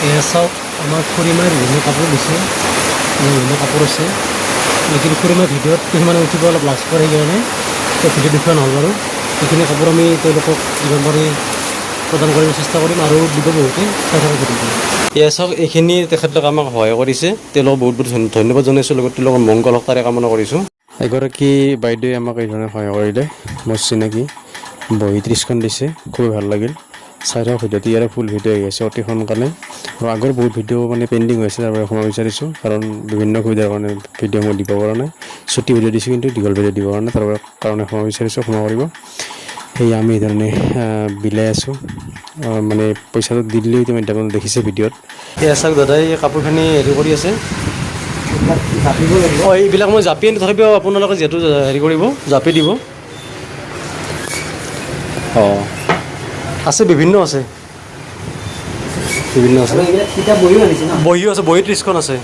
এয়া চাওক আমাৰ খুৰীমাই বিভিন্ন কাপোৰ দিছে বিভিন্ন কাপোৰ আছে এইখিনি খুৰীমাই ভিডিঅ'ত কিছুমানে উঠিব অলপ লাজ কৰে সেইকাৰণে ভিডিঅ' দেখুওৱা নহ'ল বাৰু এইখিনি কাপোৰ আমি তেওঁলোকক যিমান পাৰি প্ৰদান কৰিব চেষ্টা কৰিম আৰু দিব বহুতে চাই থকা ভিডিঅ'টো এয়া চাওক এইখিনি তেখেতলোকে আমাক সহায় কৰিছে তেওঁলোকক বহুত বহুত ধন্যবাদ জনাইছোঁ লগত তেওঁলোকৰ মংগল হওক তাৰে কামনা কৰিছোঁ এগৰাকী বাইদেৱে আমাক এই ধৰণে সহায় কৰিলে মোৰ চিনাকি বহি 30খন দিছে খুবেই ভাল লাগিল চাই থকা ভিডিঅ'টো ইয়াৰে ফুল ভিডিঅ' আহি আছে অতি সোনকালে আৰু আগৰ বহুত ভিডিঅ' মানে পেণ্ডিং হৈ আছে তাৰ বাবে ক্ষমা বিচাৰিছোঁ কাৰণ বিভিন্ন সুবিধাৰ কাৰণে ভিডিঅ' মই দিব পৰা নাই ছুটি ভিডিঅ' দিছোঁ কিন্তু দীঘল ভিডিঅ' দিব পৰা নাই তাৰ কাৰণে ক্ষমা বিচাৰিছোঁ ক্ষমা কৰিব সেয়ে আমি এইধৰণে বিলাই আছোঁ মানে পইচাটো দি দিলেও ইতিমধ্যে আপোনালোকে দেখিছে ভিডিঅ'ত এয়া চাওক দাদাই কাপোৰখিনি হেৰি কৰি আছে অঁ এইবিলাক মই জাপি আনি তথাপিও আপোনালোকে যিহেতু হেৰি কৰিব জাপি দিব অঁ আছে বিভিন্ন আছে বহিও আছে বহি 30খন আছে